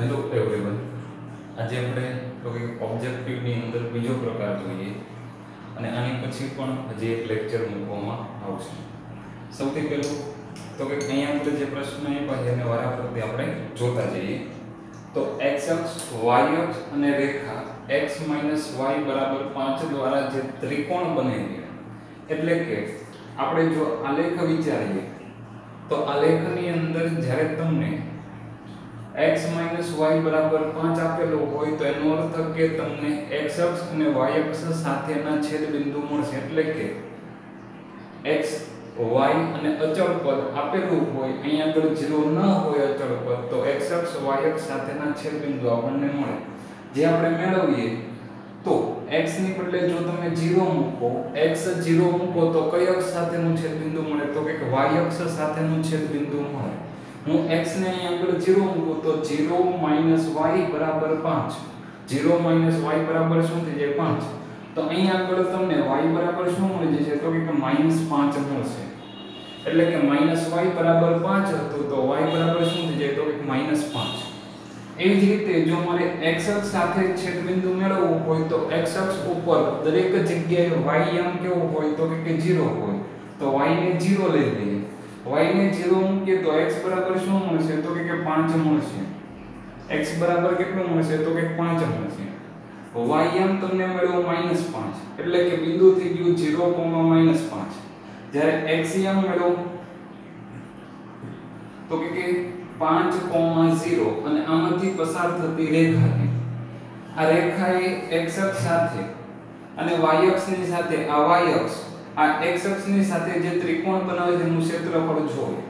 Hello everyone, આજે આપણે ઓબ્જેક્ટિવની અંદર બીજો પ્રકાર જોઈએ અને આની પછી પણ હજી એક લેક્ચર મૂકવામાં આવશે. સૌથી પહેલું તો કે અહીંયા આપણે જે પ્રશ્ન આપ્યા છે એને વારાફરતી આપણે જોતા જઈએ. તો x અક્ષ, y અક્ષ અને રેખા x - y બરાબર 5 દ્વારા જે ત્રિકોણ બને છે, એટલે કે આપણે જો આલેખ વિચારીએ તો આલેખની અંદર જ્યારે તમને x - y બરાબર 5 આપેલો હોય તો એનો અર્થ કે તમને x અક્ષ અને y અક્ષ સાથેના છેદબિંદુ મળશે. એટલે કે x, y અને અચળ પદ આપેલું હોય, અહીંયા આગળ 0 ન હોય અચળ પદ, તો x અક્ષ y અક્ષ સાથેના છેદબિંદુ આપણને મળે. જે આપણે મેળવીએ તો x ની બદલે જો તમે 0 મૂકો, x 0 મૂકો તો કઈ અક્ષ સાથેનું છેદબિંદુ મળે? તો કે y અક્ષ સાથેનું છેદબિંદુ મળે. હું x ને અહીં આગળ 0 મૂકું તો 0 - y બરાબર 5. 0 - y બરાબર શું થઈ જાય? 5. તો અહીં આગળ તમને y બરાબર શું મળી જશે? તો કે -5 મળશે. એટલે કે -y બરાબર 5 હતું તો y બરાબર શું થઈ જાય? તો કે -5. એવી જ રીતે જો મારે x અક્ષ સાથે છેદબિંદુ મેળવવું હોય તો x અક્ષ ઉપર દરેક જગ્યાએ y એમ કેવું હોય? તો કે 0 હોય. તો y ને 0 લઈ લઈએ. y ને 0 મૂકીએ તો x બરાબર શું મળશે? તો કે 5 મળશે. x બરાબર કેટલું મળશે? તો કે 5 મળશે. y એમ તમને મળ્યો -5, એટલે કે બિંદુ થઈ ગયું 0, -5. જ્યારે x એમ મળ્યો તો કે 5,0 અને આમાંથી પસાર થતી રેખા છે. આ રેખા એ x અક્ષ સાથે અને y અક્ષની સાથે આ y અક્ષ, આ x અક્ષની સાથે જે ત્રિકોણ બનાવે છે એનું ક્ષેત્રફળ જોઈએ.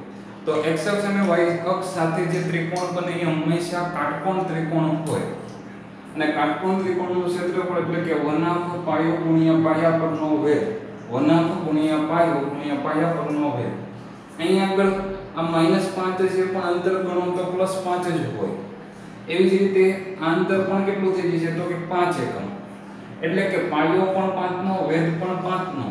તો x અક્ષ અને y અક્ષ સાથે જે ત્રિકોણ બને એ હંમેશા કાટકોણ ત્રિકોણ હોય. અને કાટકોણ ત્રિકોણનું ક્ષેત્રફળ એટલે કે 1/2 પાયો ગુણ્યા પાયા પરનો વેધ. 1/2 ગુણ્યા પાયો ગુણ્યા પાયા પરનો વેધ. અહીં આગળ આ -5 છે પણ અંતર ગણો તો +5 જ હોય. એવી જ રીતે આ અંતર પણ કેટલું થઈ જશે? તો કે 5 એકમ. એટલે કે પાયો પણ 5 નો, વેધ પણ 5 નો.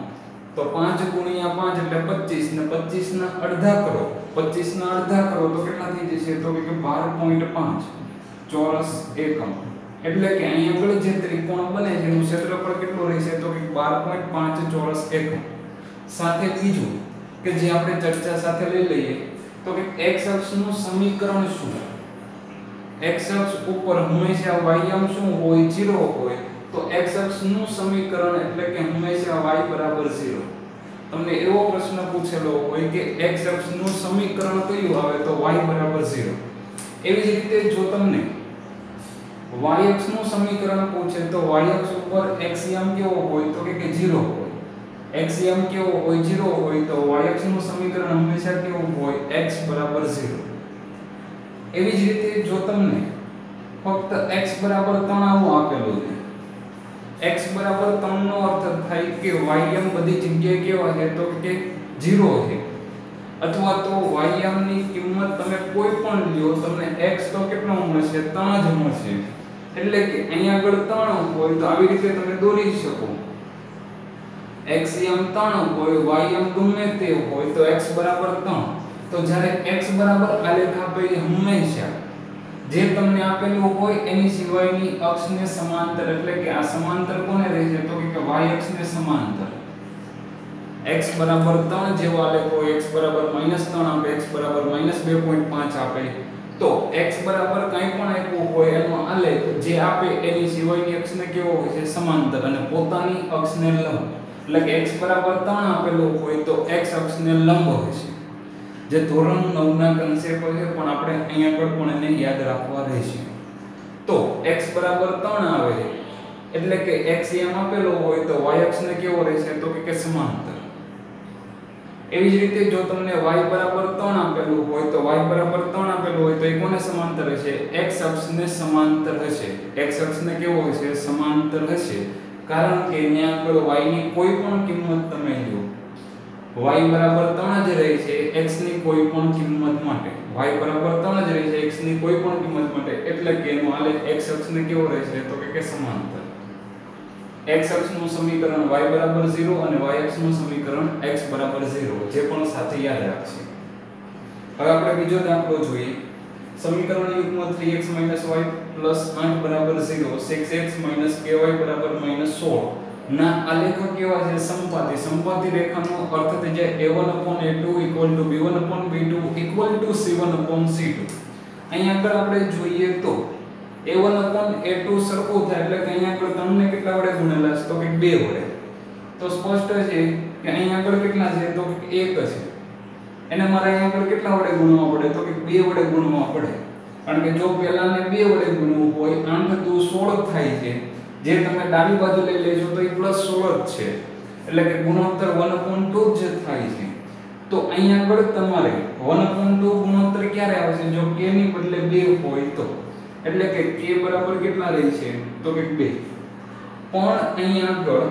તો 5 ગુણ્યા 5 એટલે 25 ને 25 ના અડધા કરો. 25 ના અડધા કરો તો કેટલા થઈ જશે? તો કે 12.5 ચોરસ એકમ. એટલે કે અહીં આગળ જે ત્રિકોણ બને છે એનું ક્ષેત્રફળ કેટલું રહેશે? તો કે 12.5 ચોરસ એકમ. સાથે બીજું કે જે આપણે ચર્ચા સાથે લઈ લઈએ તો કે x અક્ષનું સમીકરણ શું? x અક્ષ ઉપર હંમેશા y એમ શું હોય? 0 હોય. તો x અક્ષનું સમીકરણ એટલે કે હંમેશા y બરાબર 0. તમને એવો પ્રશ્ન પૂછેલો હોય કે x અક્ષનું સમીકરણ કયું આવે? તો y બરાબર 0. એવી જ રીતે જો તમને y અક્ષનું સમીકરણ પૂછે તો y અક્ષ ઉપર x એમ કેવો હોય? તો કે 0 હોય. x એમ કેવો હોય? 0 હોય. તો y અક્ષનું સમીકરણ હંમેશા કેવું હોય? x બરાબર 0. એવી જ રીતે જો તમને ફક્ત x બરાબર 3 આવું આપેલું છે, x બરાબર 3 નો અર્થ થાય કે y એમ બધી જગ્યાએ કેવા છે? તો કે 0 છે. અથવા તો y એમ ની કિંમત તમે કોઈ પણ લ્યો, તમને x તો કેટલો મળશે? 3 જ મળશે. એટલે કે અહીંયા આગળ 3 હોય તો આવી રીતે તમે દોરી શકો. x એમ 3 હોય, y એમ ગમે તે હોય તો x બરાબર 3. તો જ્યારે x બરાબર આલેખ આપે હંમેશા જે તમને આપેલું હોય એની સિવાયની અક્ષને સમાંતર, એટલે કે આ સમાંતર કોને રહેશે? તો કે y અક્ષને સમાંતર. x બરાબર 3 જેવો આલેખ હોય, x બરાબર -3 આપે, x બરાબર -2.5 આપે, તો x બરાબર કંઈ પણ આપ્યું હોય એનો આલેખ જે આપે એની સિવાયની અક્ષને કેવો હોય છે? સમાંતર. અને પોતાની અક્ષને લંબ. એટલે કે x બરાબર 3 આપેલું હોય તો x અક્ષને લંબ હશે. જે ધોરણ 9 ના કન્સેપ્ટ છે પણ આપણે અહીંયા આગળ પણ એને યાદ રાખવા રહેશે. તો x બરાબર 3 આવે એટલે કે x એમ આપેલો હોય તો y અક્ષને કેવો રહેશે? તો કે સમાંતર. એવી જ રીતે જો તમને y બરાબર 3 આપેલું હોય તો y બરાબર 3 આપેલું હોય તો એ કોને સમાંતર હશે? x અક્ષને સમાંતર હશે. x અક્ષને કેવો હશે? સમાંતર હશે. કારણ કે ત્યાં આગળ y ની કોઈ પણ કિંમત તમે લો, y બરાબર 3 જ રહે છે x ની કોઈ પણ કિંમત માટે. y બરાબર 3 જ રહે છે x ની કોઈ પણ કિંમત માટે. એટલે કે એનો આલેખ x અક્ષને કેવો રહેશે? તો કે સમાંતર. x અક્ષનું સમીકરણ y બરાબર 0 અને y અક્ષનું સમીકરણ x બરાબર 0, જે પણ સાથે યાદ રાખશે. હવે આપણે બીજો દાખલો જોઈએ. સમીકરણ યુગ્મ 3x - y + 8 = 0 6x - ky = -16 ના આલેખ કેવા છે? સમપાતી. સમપાતી રેખાનો અર્થ થઈ જાય a1/a2 = b1/b2 = c1/c2. અહીં આગળ આપણે જોઈએ તો a1/a2 સરખું થાય એટલે કે અહીં આગળ તમને કેટલા વડે ગુણેલા છે? તો કે 2 વડે. તો સ્પષ્ટ છે કે અહીં આગળ કેટલા છે? તો કે 1 છે. એને મારે અહીં આગળ કેટલા વડે ગુણવા પડે? તો કે 2 વડે ગુણવા પડે. કારણ કે જો પહેલાને 2 વડે ગુણવું હોય 8 દુ 16 થાય છે. જે તમે ડાબી બાજુ લઈ લેજો તો એ +16 જ છે. એટલે કે ગુણોત્તર 1/2 જ થાય છે. તો અહીં આગળ તમારે 1/2 ગુણોત્તર ક્યારે આવશે? જો k ની બદલે 2 હોય તો. એટલે કે k બરાબર કેટલા રહે છે? તો કે 2. પણ અહીં આગળ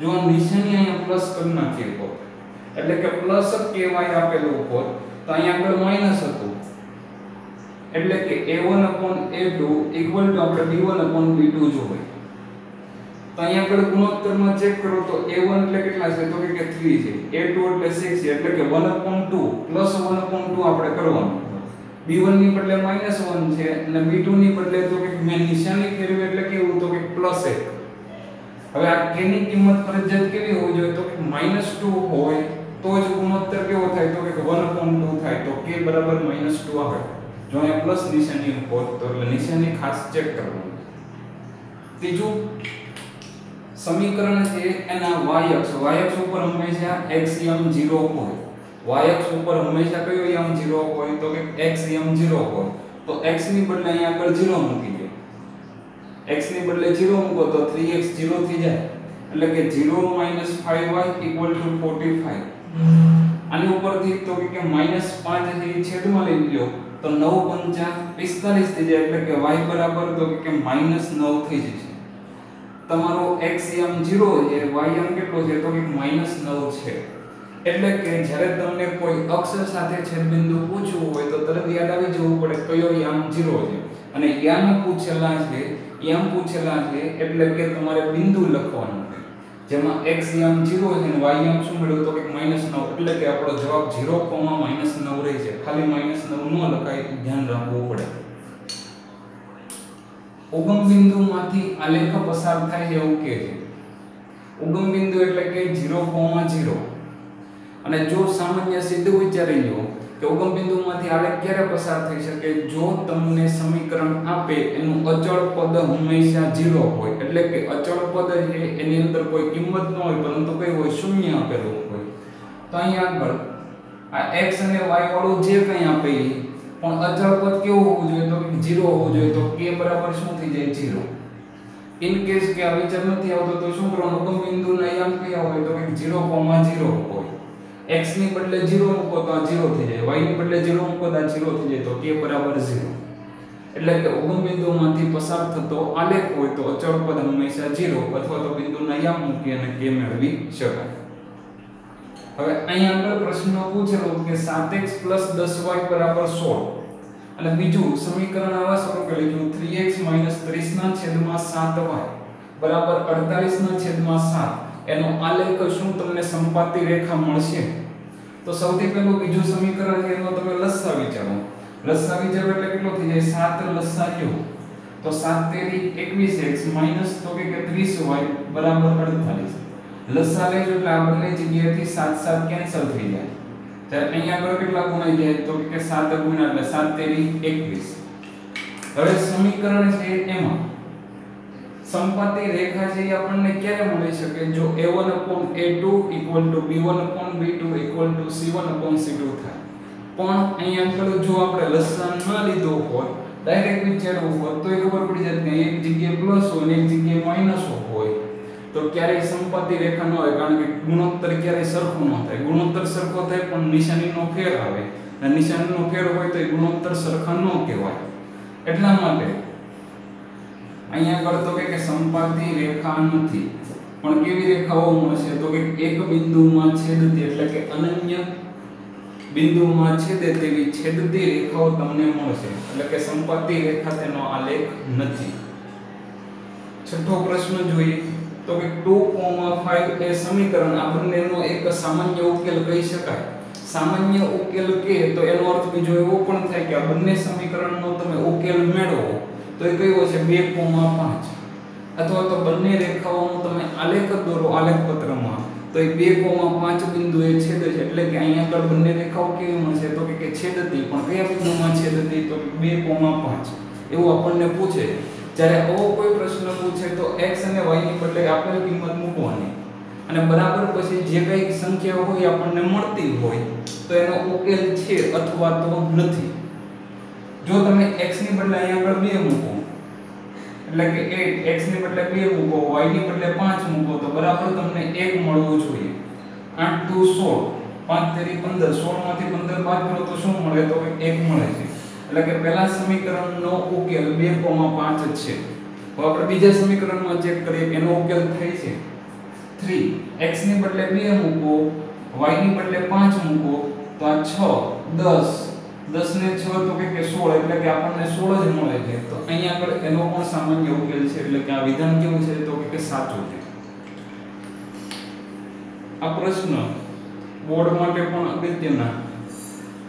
જો નિશાની અહીંયા પ્લસ કરી નાખીએ તો એટલે કે +ky આપેલું હોત તો અહીં આગળ માઈનસ હતું. એટલે કે a1/a2 = આપણે b1/b2 જોવે. તો અહીંયા આગળ ગુણોત્તરમાં ચેક કરો તો a1 એટલે કેટલા છે? તો કે 3 છે. a2 એટલે 6 છે. એટલે કે 1/2 + 1/2 આપણે કરવાનું. b1 ની બદલે -1 છે અને b2 ની બદલે તો કે મેં નિશાની ફેરવી એટલે કેવું? તો કે +1. હવે આ k ની કિંમત ફરજિયાત કેવી હોવી જોઈએ? તો કે -2 હોય તો જ ગુણોત્તર કેવો થાય? તો કે 1/2 થાય. તો k બરાબર -2 આવે. જો અહીંયા પ્લસ નિશાની હોય તો એટલે નિશાની ખાસ ચેક કરવાની. ત્રીજું સમીકરણ છે એના y અક્ષ ઉપર હંમેશા x યમ 0 હોય. y અક્ષ ઉપર હંમેશા કયો યમ 0 હોય? તો કે x યમ 0 હોય. તો x ની બદલે અહીંયા આગળ 0 મૂકી દો. x ની બદલે 0 મૂકો તો 3x 0 થઈ જાય. એટલે કે 0 - 5y = 45. આની ઉપરથી તો કે -5 છે છેદમાં લઈ લ્યો તો 9 × 5 = 45 થઈ જાય. એટલે કે y બરાબર તો કે -9 થઈ જશે. તમારો x યમ 0 છે, y યમ કેટલો છે? તો કે -9 છે. એટલે કે જ્યારે તમને કોઈ અક્ષ સાથે છેદબિંદુ પૂછવું હોય તો તરત યાદ આવી જવું પડે કયો યમ 0 છે. અને યમ પૂછેલા છે એટલે કે તમારે બિંદુ લખવાનું છે. જેમાં x યમ 0 છે અને y યમ શું મળ્યું? તો કે -9. એટલે કે આપણો જવાબ 0, -9 રહી છે. ખાલી -9 ન લખાય, ધ્યાન રાખવું પડે. ઉગમ બિંદુમાંથી આલેખ પસાર થાય છે એવું કહે છે. ઉગમ બિંદુ એટલે કે 0,0. અને જો સામાન્ય સીધું વિચારી લો કે ઉગમ બિંદુમાંથી આલેખ ક્યારે પસાર થઈ શકે? જો તમને સમીકરણ આપે એનું અચળ પદ હંમેશા 0 હોય. એટલે કે અચળ પદ છે એની અંદર કોઈ કિંમત ન હોય પરંતુ કઈ હોય? શૂન્ય આપેલું હોય. તો અહીં આગળ આ x અને y વાળું જે કંઈ આપે પણ અચળ પદ કેવું હોવું જોઈએ? તો 0 હોવું જોઈએ. તો k બરાબર શું થઈ જાય? 0. ઇન કેસ કે આ વિચાર નથી આવતો તો શું કરવાનું? ઉગમ બિંદુના યમ કયા હોય? તો 0,0 હોય. x ની બદલે 0 મૂકો તો આ 0 થઈ જાય. y ની બદલે 0 મૂકો તો આ 0 થઈ જાય. તો k બરાબર 0. એટલે કે ઉગમ બિંદુમાંથી પસાર થતો આલેખ હોય તો અચળ પદ હંમેશા 0 અથવા તો બિંદુના યમ મૂકી અને k મેળવી શકાય. હવે અહીં આગળ પ્રશ્ન પૂછેલો કે 7x + 10y = 16. અને બીજું સમીકરણ આવા સ્વરૂપે લખ્યું 3x - 30/7y = 48/7. એનો આલેખ શું તમને સમપાતી રેખા મળશે? તો સૌથી પહેલું બીજું સમીકરણ છે એનો તમે લસા વિચારો. લસા વિચારો એટલે કેટલો થઈ જાય? 7 લસા લ્યો તો 7 તેરી 21x - તો કે 30y = 48. લસા લેજો એટલે આ બંને જગ્યાએથી 7 કેન્સલ થઈ જાય. ત્યારે અહીંયા આગળ કેટલા ગુણાઈ જાય? તો કે 7 ગુણ્યા એટલે 7 તેરી 21. હવે સમીકરણ છે એમાં સમપાતી રેખા છે એ આપણને ક્યારે મળી શકે? જો a1/a2 = b1/b2 = c1/c2 થાય. પણ અહીંયા આગળ જો આપણે લસા ન લીધો હોય, ડાયરેક્ટ વિચારવું હોય તો એ ખબર પડી જાય કે એક જગ્યાએ પ્લસ હોય અને એક જગ્યાએ માઈનસ હોય. તો ક્યારેય સમપાતી રેખા ન હોય. કારણ કે ગુણોત્તર ક્યારેય સરખો ન થાય. ગુણોત્તર સરખો થાય પણ નિશાનીનો ફેર આવે. અને નિશાનીનો ફેર હોય તો એ ગુણોત્તર સરખા ન કહેવાય. એટલા માટે અહીંયા આગળ તો કે સમપાતી રેખા નથી. પણ કેવી રેખાઓ મળશે? તો કે એક બિંદુમાં છેદતી એટલે કે અનન્ય બિંદુમાં છેદે તેવી છેદતી રેખાઓ તમને મળશે. એટલે કે સમપાતી રેખા તેનો આલેખ નથી. છઠ્ઠો પ્રશ્ન જોઈએ તો કે 2,5 એ સમીકરણ આ બંનેનો એક સામાન્ય ઉકેલ કહી શકાય. સામાન્ય ઉકેલ કે તો એનો અર્થ બીજો એવો પણ થાય કે આ બંને સમીકરણનો તમે ઉકેલ મેળવો તો એ કયો છે 2,5 અથવા તો બંને રેખાઓનો તમે આલેખ દોરો આલેખપત્રમાં તો એ 2,5 બિંદુએ છેદે છે એટલે કે અહીંયા આગળ બંને રેખાઓ કેવી મળશે તો કે છેદતી પણ કયા બિંદુમાં છેદતી તો 2,5 એવું આપણને પૂછે જ્યારે આવો કોઈ પ્રશ્ન પૂછે તો x અને y ની બદલે આપેલ કિંમત મૂકવાની અને બરાબર પછી જે કઈ સંખ્યા હોય આપણને મળતી હોય તો એનો ઉકેલ છે અથવા તો નથી જો તમે x ની બદલે અહીંયા આગળ 2 મૂકો એટલે કે 8 x ની બદલે 2 મૂકો y ની બદલે 5 મૂકો તો બરાબર તમને 1 મળવું જોઈએ 8 2 16 5 તેરી 15 16 માંથી 15 બાદ કરો તો શું મળે તો 1 મળે છે એટલે કે પહેલા સમીકરણનો ઉકેલ 2,5 જ છે તો આપણે બીજા સમીકરણમાં ચેક કરીએ એનો ઉકેલ થાય છે 3 x ની બદલે 2 મૂકો y ની બદલે 5 મૂકો તો આ 6 10 10 ને 6 તો કે 16 એટલે કે આપણને 16 જ મળે છે તો અહીંયા આગળ એનો પણ સામાન્ય ઉકેલ છે એટલે કે આ વિધાન કેવું છે તો કે સાચું છે આ પ્રશ્ન બોર્ડ માટે પણ અગત્યના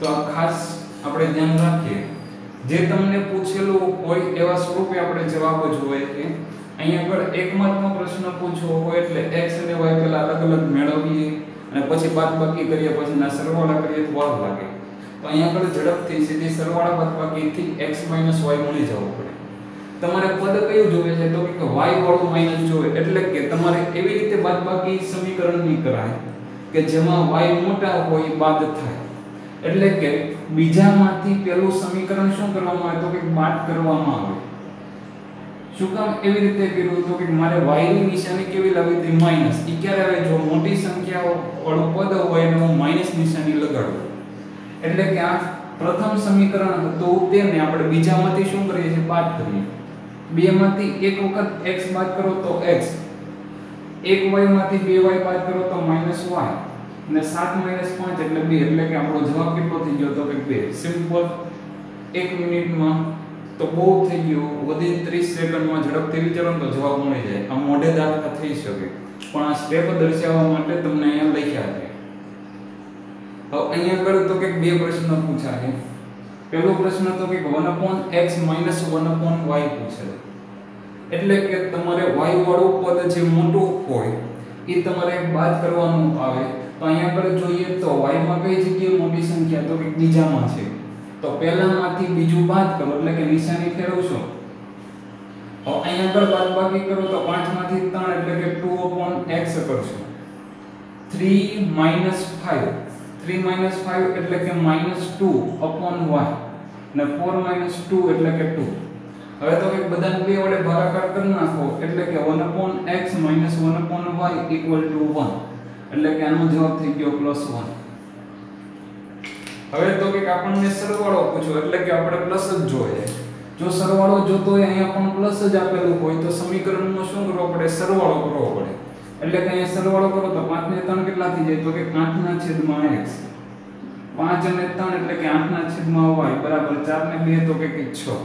તો આ ખાસ આપણે ધ્યાન રાખીએ જે તમને પૂછેલું હોય એવા સ્વરૂપે આપણે જવાબ જોઈએ કે અહીંયા આગળ એકમાત્ર પ્રશ્ન પૂછવો હોય એટલે x અને y પહેલા અલગ અલગ મેળવીએ અને પછી બાદબાકી કરીએ પછી ના સરવાળા કરીએ તો વાર લાગે તો અહીંયા આગળ ઝડપથી સીધી સરવાળા બાદબાકીથી x y મળી જવું પડે તમારે પદ કયું જોઈએ છે તો કે y વાળું માઈનસ જોઈએ એટલે કે તમારે એવી રીતે બાદબાકી સમીકરણ ની કરાય કે જેમાં y મોટા હોય બાદ થાય એટલે કે બીજામાંથી પહેલું સમીકરણ શું કરવામાં આવે તો કે બાદ કરવામાં આવે શું કામ એવી રીતે કર્યું તો કે મારે y ની નિશાની કેવી લાવી હતી માઈનસ ઈ ક્યારે આવે જો મોટી સંખ્યાઓ વાળું પદ હોય અને હું માઈનસ નિશાની લગાડું એટલે કે આ પ્રથમ સમીકરણ હતું તેને આપણે બીજામાંથી શું કરીએ છીએ બાદ કરીએ બે માંથી એક વખત x બાદ કરો તો x 1y માંથી 2y બાદ કરો તો y અને 7 - 5 એટલે 2 એટલે કે આપણો જવાબ કેટલો થઈ ગયો તો કે 2 સિમ્પલ 1 મિનિટમાં તો બહુ થઈ ગયું within 30 સેકન્ડમાં ઝડપથી વિચારો તો જવાબ મળી જાય આ મોઢે દાખલા થઈ શકે પણ આ સ્ટેપ દર્શાવવા માટે તમને અહીંયા લખ્યા છે હવે અહીંયા આગળ તો કે બે પ્રશ્ન પૂછ્યા છે પહેલો પ્રશ્ન તો કે 1/x - 1/y પૂછે એટલે કે તમારે y વાળું પદ જે મોટું હોય એ તમારે બાદ કરવાનું આવે તો અહીંયા આગળ જોઈએ તો y માં કઈ જગ્યાએ મોટી સંખ્યા તો કે બીજામાં છે તો પહેલામાંથી બીજું બાદ કરો એટલે કે નિશાની ફેરવશો હવે અહીંયા આગળ બાદબાકી કરો તો 5 માંથી 3 એટલે કે 2/x કરશો 3 - 5 એટલે કે -2/y અને 4 - 2 એટલે કે 2 હવે તો કે બધાને બે વડે ભાગાકાર કરી નાખો એટલે કે 1/x - 1/y = 1 એટલે કે આનો જવાબ થઈ ગયો +1 હવે તો કે આપણને સરવાળો પૂછો એટલે કે આપણે પ્લસ જ જોઈએ જો સરવાળો જોતો હોય અહીંયા પણ પ્લસ જ આપેલું હોય તો સમીકરણમાં શું કરવો પડે સરવાળો કરવો પડે એટલે કે અહીંયા સરવાળો કરો તો 5 ને 3 કેટલા થઈ જાય તો કે 8/x 5 અને 3 એટલે કે 8/y બરાબર 4 ને 2 તો કે 6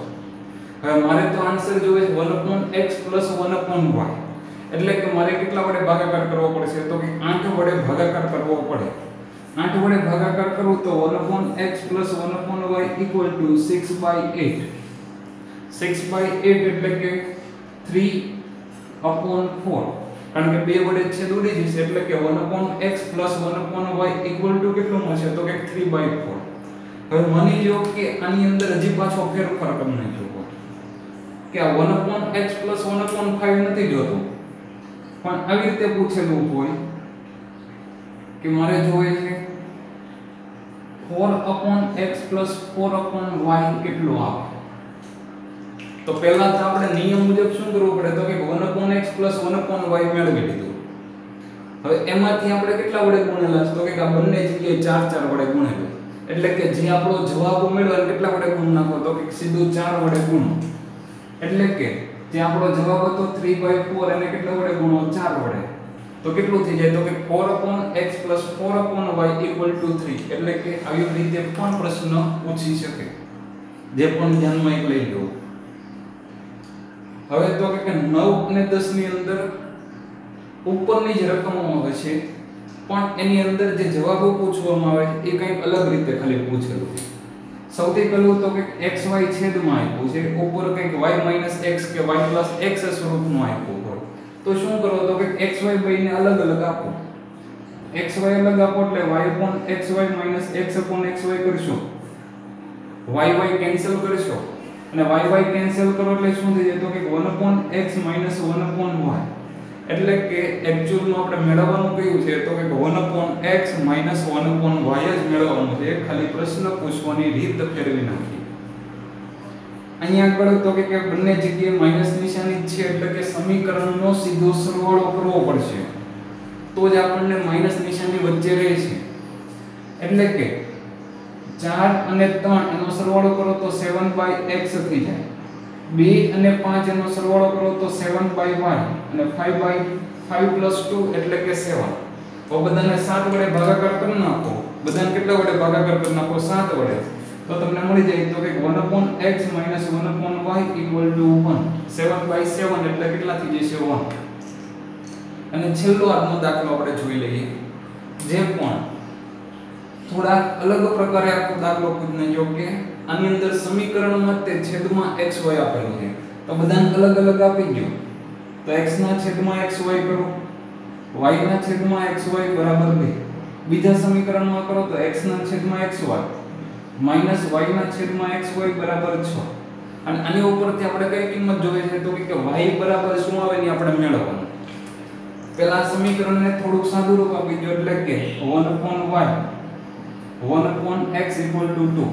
હવે મારે તો આન્સર જોઈએ છે 1/x + 1/y એટલે કે મારે કેટલા વડે ભાગાકાર કરવો પડશે તો કે 8 વડે ભાગાકાર કરવો પડે 8 વડે ભાગાકાર કરું તો 1/x + 1/y = 6/8 એટલે કે 3/4 કારણ કે બે વડે છેદ ઉડી જશે એટલે કે 1/x + 1/y = કેટલું મળશે તો કે 3/4 હવે માની લો કે આની અંદર હજી પાછો ફેરફાર કરી નાખ્યો કે આ 1/x + 1/5 નથી જોતો પણ આવી રીતે પૂછેલું હોય કે મારે જોઈએ છે 4/x + 4/y કેટલું આવે તો પહેલા તો આપણે નિયમ મુજબ શું કરવું પડે તો કે 1/x + 1/y મેળવી લીધું હવે એમાંથી આપણે કેટલા વડે ગુણેલા છે તો કે આ બંને જગ્યાએ 4 વડે ગુણેલું એટલે કે જે આપણો જવાબ મેળવ્યો કેટલા વડે ગુણ નાખો તો કે સીધું 4 વડે ગુણો એટલે કે જે આપણો જવાબ હતો 3/4 અને કેટલા વડે ગુણો 4 વડે તો કેટલું થઈ જાય તો કે 4/x + 4/y = 3 એટલે કે આવી રીતે પણ પ્રશ્ન પૂછી શકે જે પણ ધ્યાનમાં એક લઈ લો હવે તો કે 9 અને 10 ની અંદર ઉપરની જ રકમો આવે છે પણ એની અંદર જે જવાબો પૂછવામાં આવે છે એ કંઈક અલગ રીતે ખાલી પૂછેલું છે. સૌથી પહેલું તો કે xy છેદમાં આપ્યું છે, ઉપર કંઈક y x કે y x સ્વરૂપનું આપ્યું હોય તો શું કરો તો કે xy બેને અલગ અલગ આપો. xy અલગ આપો એટલે y/xy x/xy કરશો, y કેન્સલ કરશો અને y કેન્સલ કરો એટલે શું થઈ જાય તો કે 1/x 1/y એટલે કે એક્ચ્યુઅલમાં આપણે મેળવવાનું કયું છે તો કે 1/x 1/y જ મેળવવાનું છે. ખાલી પ્રશ્ન પૂછવાની રીત ફેરવી નાખી. અહીંયા આગળ તો કે બંને જગ્યાએ માઈનસ નિશાની છે એટલે કે સમીકરણનો સીધો સરવાળો કરવો પડશે તો જ આપણને માઈનસ નિશાની વચ્ચે રહે છે. એટલે કે 4 અને 3 એનો સરવાળો કરો તો 7/x થઈ જાય. 2 અને 5 એનો સરવાળો કરો તો 7/y અને 5/5 + 2 એટલે કે 7. તો બધાને 7 વડે ભાગાકાર કરી નાખો. બધાને કેટલા વડે ભાગાકાર કરી નાખો 7 વડે તો તમને મળી જાય તો કે 1/x - 1/y = 1. 7/7 એટલે કેટલા થઈ જશે 1. અને છેલ્લો આજનો દાખલો આપણે જોઈ લઈએ. જે પણ થોડા અલગ પ્રકારે આખો દાખલો પૂછને જો કે આની અંદર સમીકરણમાં તે છેદમાં xy આપેલું છે તો બધાને અલગ અલગ આપી ગયો તો x ના છેદમાં xy કરો, y ના છેદમાં xy બરાબર 2. બીજા સમીકરણમાં કરો તો x ના છેદમાં xy માઈનસ y ના છેદમાં xy બરાબર 6. અને આની ઉપરથી આપણે કઈ કિંમત જોઈએ છે તો કે y બરાબર શું આવે ને આપણે મેળવવાનું. પહેલા સમીકરણને થોડુંક સાદું રૂપ આપી દો એટલે કે 1/x = 2.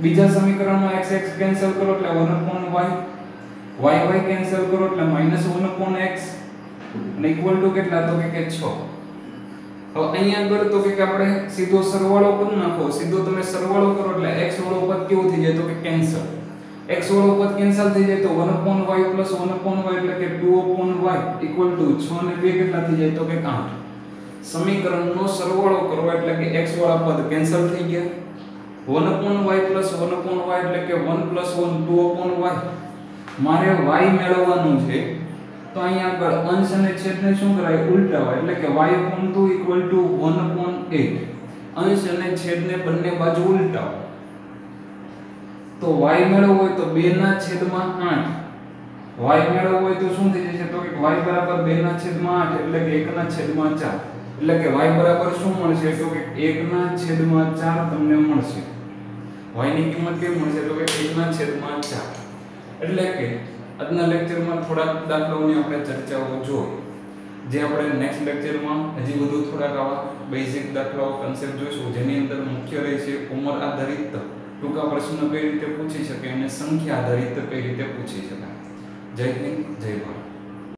બીજા સમીકરણમાં x કેન્સલ કરો એટલે 1/y, y કેન્સલ કરો એટલે -1/x અને ઇક્વલ ટુ કેટલા તો કે 6. હવે અહીંયા આગળ તો કે આપણે સીધો સરવાળો કરી નાખો. સીધો તમે સરવાળો કરો એટલે x વાળો પદ કેવું થઈ જાય તો કે કેન્સલ. x વાળો પદ કેન્સલ થઈ જાય તો 1/y + 1/y એટલે કે 2/y = 6 અને 2 કેટલા થઈ જાય તો કે 8. સમીકરણનો સરવાળો કરો એટલે કે x વાળા પદ કેન્સલ થઈ ગયા. 1/y + 1/y એટલે કે 1 + 1 2/y. મારે y મેળવવાનું છે તો અહીંયા આગળ અંશ અને છેદને શું કરાય ઉલટાવાય એટલે કે y/2 = 1/8. અંશ અને છેદને બંને બાજુ ઉલટાવો તો y મેળવવો હોય તો 2/8. y મેળવવો હોય તો શું થઈ જશે તો કે y બરાબર 2/8 એટલે કે 1/4. એટલે કે y બરાબર શું મળશે તો કે 1/4 તમને મળશે. y ની કિંમત કેવી મળશે તો કે 1/4. એટલે કે આજના લેક્ચરમાં થોડા દાખલાઓની આપણે ચર્ચાઓ જોઈ. જે આપણે નેક્સ્ટ લેક્ચરમાં હજી વધુ થોડાક આવા બેઝિક દાખલાઓ કન્સેપ્ટ જોઈશું જેની અંદર મુખ્ય રહેશે ઉંમર આધારિત ટૂંકા પ્રશ્ન કઈ રીતે પૂછી શકે અને સંખ્યા આધારિત કઈ રીતે પૂછી શકાય. જય હિન્દ, જય ભારત.